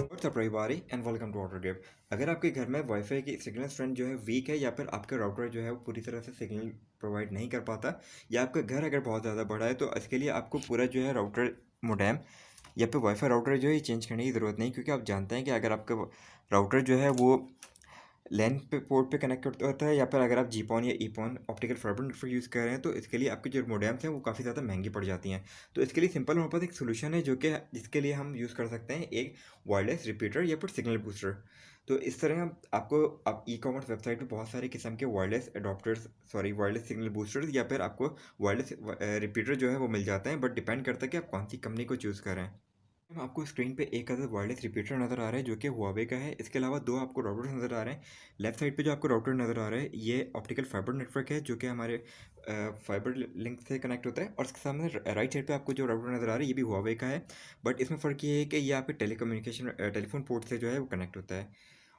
WhatsApp everybody and welcome to Autodev. अगर आपके घर में वाईफाई की सिग्नल स्ट्रेंथ जो है वीक है या फिर आपका राउटर जो है वो पूरी तरह से सिग्नल प्रोवाइड नहीं कर पाता या आपका घर अगर बहुत ज़्यादा बड़ा है तो इसके लिए आपको पूरा जो है राउटर मोडेम या फिर वाईफाई राउटर जो है ये चेंज करने की ज़रूरत नहीं, क्योंकि आप जानते हैं कि अगर आपका राउटर जो है वो लैन पे पोर्ट पे कनेक्ट होता है या फिर अगर आप जीपॉन या ईपॉन ऑप्टिकल फाइबर नेटवर्क यूज़ कर रहे हैं तो इसके लिए आपकी जो मोडेम्स हैं वो काफ़ी ज़्यादा महंगी पड़ जाती हैं। तो इसके लिए सिंपल हमारे पास एक सोल्यूशन है जो कि जिसके लिए हम यूज़ कर सकते हैं एक वायरलेस रिपीटर या फिर सिग्नल बूस्टर। तो इस तरह हम आपको आप ई कॉमर्स वेबसाइट पे बहुत सारे किस्म के वायरलेस सिग्नल बूस्टर्स या फिर आपको वायरलेस रिपीटर जो है वो मिल जाते हैं, बट डिपेंड करता है कि आप कौन सी कंपनी को चूज़ कर रहे हैं। आपको स्क्रीन पे एक अदर वायरलेस रिपीटर नज़र आ रहा है जो कि हुआवे का है। इसके अलावा दो आपको राउटर्स नज़र आ रहे हैं। लेफ्ट साइड पे जो आपको राउटर नज़र आ रहा है ये ऑप्टिकल फाइबर नेटवर्क है जो कि हमारे फाइबर लिंक से कनेक्ट होता है, और इसके सामने राइट साइड पे आपको जो राउटर नज़र आ रहा है ये भी हुआवे का है। बट इसमें फ़र्क ये है कि ये आपके टेलीफोन पोर्ट से जो है वो कनेक्ट होता है।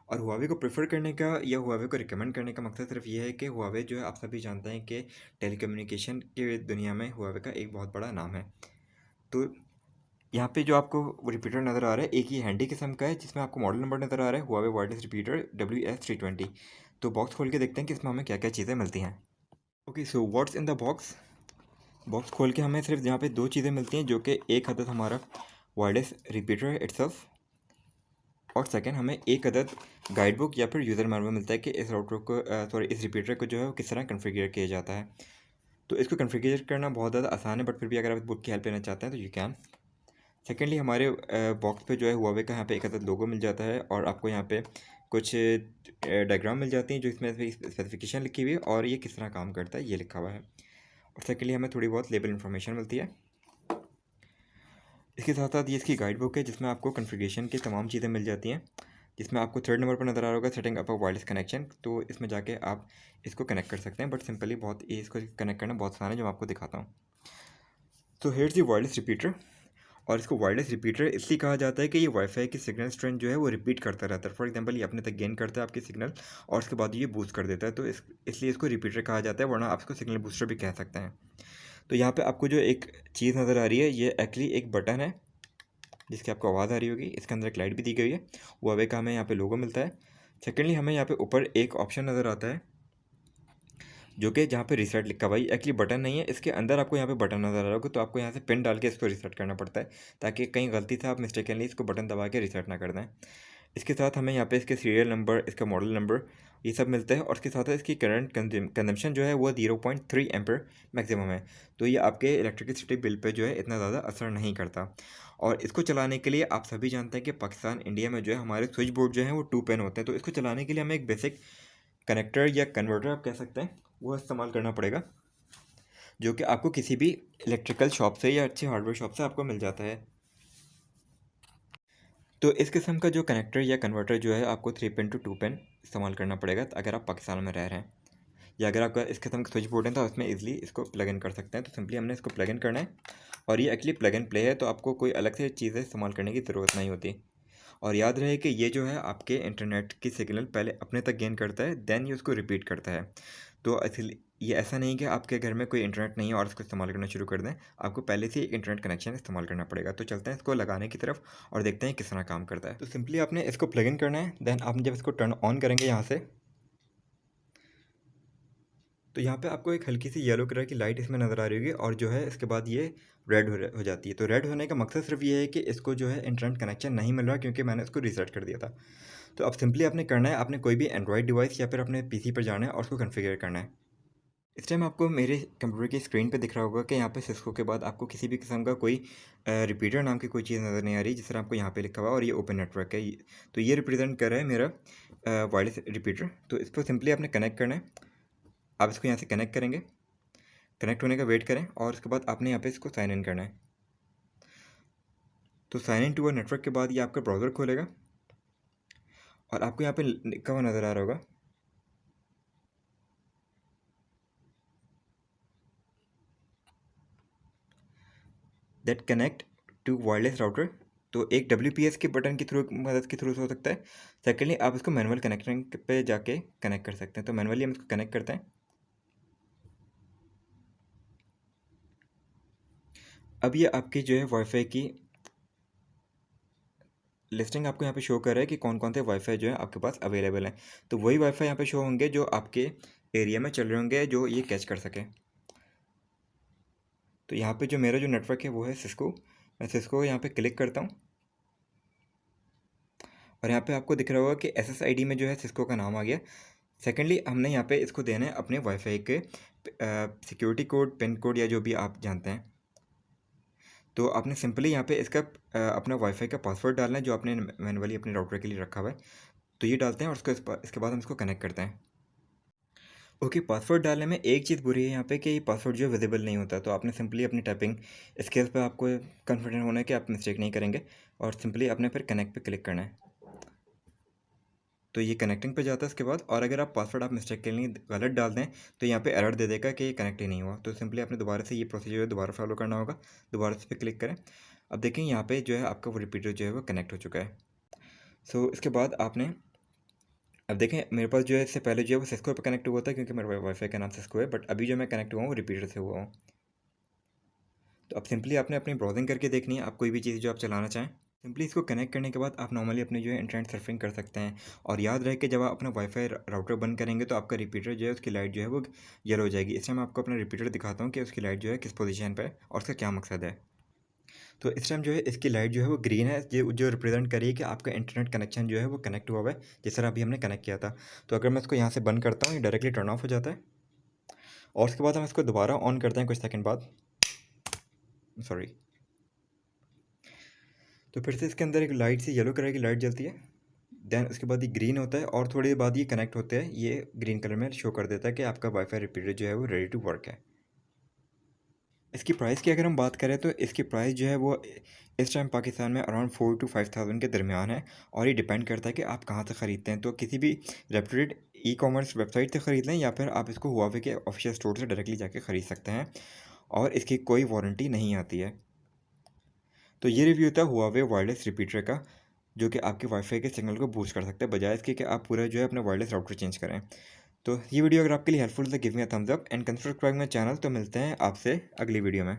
और हुआवे को प्रेफर करने का या हुआवे को रिकमेंड करने का मकसद सिर्फ ये है कि हुआवे जो है आप सभी जानते हैं कि टेलीकम्युनिकेशन की दुनिया में हुआवे का एक बहुत बड़ा नाम है। तो यहाँ पे जो आपको रिपीटर नज़र आ रहा है एक ही हैंडी किस्म का है जिसमें आपको मॉडल नंबर नज़र आ रहा है हुआवे वायरलेस रिपीटर WS320। तो बॉक्स खोल के देखते हैं कि इसमें हमें क्या क्या चीज़ें मिलती हैं। Okay, so what's in the box. Box खोल के हमें सिर्फ यहाँ पे दो चीज़ें मिलती हैं, जो कि एक अदद हमारा वायरलेस रिपीटर है इट्सल्फ, और सेकंड हमें एक अदद गाइड बुक या फिर यूज़र मैनुअल मिलता है कि इस राउटर को इस रिपीटर को जो है वो किस तरह कन्फिगर किया जाता है। तो इसको कन्फिगर करना बहुत ज़्यादा आसान है, बट फिर भी अगर आप इस बुक की हेल्प लेना चाहते हैं तो यू कैन। सेकेंडली हमारे बॉक्स पे जो है हुआवे का यहाँ पे एक अदद लोगो मिल जाता है, और आपको यहाँ पे कुछ डायग्राम मिल जाती हैं जो इसमें स्पेसिफिकेशन लिखी हुई है और ये किस तरह काम करता है ये लिखा हुआ है। और सेकेंडली हमें थोड़ी बहुत लेबल इन्फॉर्मेशन मिलती है। इसके साथ साथ ये इसकी गाइड बुक है जिसमें आपको कन्फिगरेशन की तमाम चीज़ें मिल जाती हैं, जिसमें आपको थर्ड नंबर पर नज़र आ रहा होगा setting up a wireless connection. तो इसमें जाके आप इसको कनेक्ट कर सकते हैं, बट सिंपली बहुत ये इसको कनेक्ट करना बहुत आसान है जो मैं आपको दिखाता हूँ। तो हेयर्स दी वायरलेस रिपीटर। और इसको वायरलेस रिपीटर इसलिए कहा जाता है कि ये वाईफाई की सिग्नल स्ट्रेंथ जो है वो रिपीट करता रहता है। फॉर एग्जांपल ये अपने तक गेन करता है आपकी सिग्नल और उसके बाद ये बूस्ट कर देता है, तो इसलिए इसको रिपीटर कहा जाता है, वरना आप इसको सिग्नल बूस्टर भी कह सकते हैं। तो यहाँ पे आपको जो एक चीज़ नज़र आ रही है ये एक्चुअली एक बटन है जिसकी आपको आवाज़ आ रही होगी। इसके अंदर एक लाइट भी दी गई है, हुआवे का हमें यहाँ पे लोगो मिलता है। सेकेंडली हमें यहाँ पे ऊपर एक ऑप्शन नज़र आता है जो कि जहाँ पे रीसेट लिखा हुआ है, एक्चुअली बटन नहीं है, इसके अंदर आपको यहाँ पे बटन नज़र आ रहा होगा, तो आपको यहाँ से पिन डाल के इसको रीसेट करना पड़ता है ताकि कहीं गलती से आप मिस्टेकनली इसको बटन दबा के रीसेट ना कर दें। इसके साथ हमें यहाँ पे इसके सीरियल नंबर, इसका मॉडल नंबर, ये सब मिलता है, और इसके साथ इसकी करंट कंजम्पशन जो है वो 0.3 एम्पर मैक्सिमम है। तो ये आपके इलेक्ट्रिसिटी बिल पे जो है इतना ज़्यादा असर नहीं करता। और इसको चलाने के लिए आप सभी जानते हैं कि पाकिस्तान इंडिया में जो है हमारे स्विच बोर्ड जो है वो 2 पिन होते हैं, तो इसको चलाने के लिए हमें एक बेसिक कनेक्टर या कन्वर्टर आप कह सकते हैं वो इस्तेमाल करना पड़ेगा, जो कि आपको किसी भी इलेक्ट्रिकल शॉप से या अच्छी हार्डवेयर शॉप से आपको मिल जाता है। तो इस किस्म का जो कनेक्टर या कन्वर्टर जो है आपको 3 पिन टू 2 पिन इस्तेमाल करना पड़ेगा अगर आप पाकिस्तान में रह रहे हैं, या अगर आपका इस किस्म का स्विच बोर्ड है तो उसमें इजीली इसको प्लग इन कर सकते हैं। तो सिंपली हमने इसको प्लग इन करना है, और ये एक्चुअली प्लग एंड प्ले है, तो आपको कोई अलग से चीज़ें इस्तेमाल करने की ज़रूरत नहीं होती। और याद रहे कि ये जो है आपके इंटरनेट की सिग्नल पहले अपने तक गेन करता है, देन ये उसको रिपीट करता है। तो इसलिए ये ऐसा नहीं कि आपके घर में कोई इंटरनेट नहीं है और इसको इस्तेमाल करना शुरू कर दें, आपको पहले से एक इंटरनेट कनेक्शन इस्तेमाल करना पड़ेगा। तो चलते हैं इसको लगाने की तरफ और देखते हैं किस तरह काम करता है। तो सिंपली आपने इसको प्लग इन करना है, देन आप जब इसको टर्न ऑन करेंगे यहाँ से, तो यहाँ पे आपको एक हल्की सी येलो कलर की लाइट इसमें नज़र आ रही होगी, और जो है इसके बाद ये रेड हो जाती है। तो रेड होने का मकसद सिर्फ ये है कि इसको जो है इंटरनेट कनेक्शन नहीं मिल रहा, क्योंकि मैंने इसको रीसेट कर दिया था। तो अब सिंपली आपने करना है, आपने कोई भी एंड्रॉयड डिवाइस या फिर अपने पीसी पर जाना है और उसको कॉन्फ़िगर करना है। इस टाइम आपको मेरे कंप्यूटर की स्क्रीन पे दिख रहा होगा कि यहाँ पे सिस्को के बाद आपको किसी भी किस्म का कोई रिपीटर नाम की कोई चीज़ नज़र नहीं आ रही, जिस तरह आपको यहाँ पे लिखा हुआ है, और ये ओपन नेटवर्क है। तो ये रिप्रेजेंट कर रहा है मेरा वायरलेस रिपीटर। तो इस पर सिंपली आपने कनेक्ट करना है। आप इसको यहाँ से कनेक्ट करेंगे, कनेक्ट होने का वेट करें, और उसके बाद आपने यहाँ पे इसको साइन इन करना है। तो sign in to a network के बाद ये आपका ब्राउज़र खोलेगा, और आपको यहाँ पे लिखा हुआ नज़र आ रहा होगा that connect to wireless router. तो एक WPS के बटन की मदद के थ्रू हो सकता है। सेकेंडली आप इसको मैनुअल कनेक्टिंग पे जाके कनेक्ट कर सकते हैं। तो मैनुअली हम इसको कनेक्ट करते हैं। अब ये आपकी जो है वाईफ़ाई की लिस्टिंग आपको यहाँ पे शो कर रहा है कि कौन-कौन से वाईफ़ाई जो है आपके पास अवेलेबल हैं। तो वही वाईफ़ाई यहाँ पे शो होंगे जो आपके एरिया में चल रहे होंगे जो ये कैच कर सकें। तो यहाँ पे जो मेरा जो नेटवर्क है वो है सिस्को। मैं सिस्को को यहाँ पे क्लिक करता हूँ और यहाँ पे आपको दिख रहा होगा कि SSID में जो है सिस्को का नाम आ गया। सेकेंडली हमने यहाँ पे इसको देना है अपने वाईफ़ाई के सिक्योरिटी कोड, पिन कोड या जो भी आप जानते हैं। तो आपने सिंपली यहाँ पे इसका अपना वाईफ़ाई का पासवर्ड डालना है जो आपने मैनुअली अपने राउटर के लिए रखा हुआ है। तो ये डालते हैं और इसके बाद हम इसको कनेक्ट करते हैं। ओके, पासवर्ड डालने में एक चीज़ बुरी है यहाँ पे कि पासवर्ड जो है विजिबल नहीं होता। तो आपने सिंपली अपनी टाइपिंग स्किल्स पे आपको कॉन्फिडेंट होना है कि आप मिस्टेक नहीं करेंगे और सिंपली आपने फिर कनेक्ट पे क्लिक करना है। तो ये कनेक्टिंग पे जाता है इसके बाद। और अगर आप पासवर्ड आप मिस्टेक के लिए गलत डाल दें तो यहाँ पे एरर दे देगा कि ये कनेक्ट ही नहीं हुआ। तो सिंपली आपने दोबारा से ये प्रोसीजर दोबारा फॉलो करना होगा। दोबारा से पे क्लिक करें। अब देखें यहाँ पे जो है आपका वो रिपीटर जो है वो कनेक्ट हो चुका है। सो इसके बाद आपने अब देखें मेरे पास जो है इससे पहले जो है वो सिस्को पे कनेक्ट हुआ था क्योंकि मेरा वाईफाई का नाम सिस्को है, बट अभी जो मैं कनेक्ट हुआ हूँ रिपीटर से हुआ हूँ। तो अब सिंपली आपने अपनी ब्राउजिंग करके देखनी है, आप कोई भी चीज़ जो आप चलाना चाहें। सिंपली इसको कनेक्ट करने के बाद आप नॉर्मली अपने जो है इंटरनेट सर्फिंग कर सकते हैं। और याद रहे कि जब आप अपना वाईफाई राउटर बंद करेंगे तो आपका रिपीटर जो है उसकी लाइट जो है वो येलो हो जाएगी। इस टाइम आपको अपना रिपीटर दिखाता हूँ कि उसकी लाइट जो है किस पोजीशन पे है और उसका क्या मकसद है। तो इस टाइम जो है इसकी लाइट जो है वो ग्रीन है, ये जो रिप्रेजेंट कर रही है कि आपका इंटरनेट कनेक्शन जो है वो कनेक्ट हुआ हुआ है, जिस तरह अभी हमने कनेक्ट किया था। तो अगर मैं इसको यहाँ से बंद करता हूँ ये डायरेक्टली टर्न ऑफ हो जाता है और उसके बाद हम इसको दोबारा ऑन करते हैं कुछ सेकंड बाद। सॉरी। तो फिर से इसके अंदर एक लाइट सी येलो कलर की लाइट जलती है, देन उसके बाद ये ग्रीन होता है और थोड़ी देर बाद ये कनेक्ट होते हैं, ये ग्रीन कलर में शो कर देता है कि आपका वाईफाई रिपीटर जो है वो रेडी टू वर्क है। इसकी प्राइस की अगर हम बात करें तो इसकी प्राइस जो है वो इस टाइम पाकिस्तान में अराउंड 4 to 5,000 के दरमियान है और ये डिपेंड करता है कि आप कहाँ से ख़रीदते हैं। तो किसी भी रेप्यूटेड ई-कॉमर्स वेबसाइट से ख़रीद लें या फिर आप इसको हुआवे के ऑफिशियल स्टोर से डायरेक्टली जाके ख़रीद सकते हैं और इसकी कोई वारंटी नहीं आती है। तो ये रिव्यू था हुआवे वायरलेस रिपीटर का, जो कि आपके वाईफाई के सिग्नल को बूस्ट कर सकता है बजाय इसके कि आप पूरा जो है अपना वायरलेस राउटर चेंज करें। तो ये वीडियो अगर आपके लिए हेल्पफुल है तो give me a thumbs up and consider subscribe my channel. तो मिलते हैं आपसे अगली वीडियो में।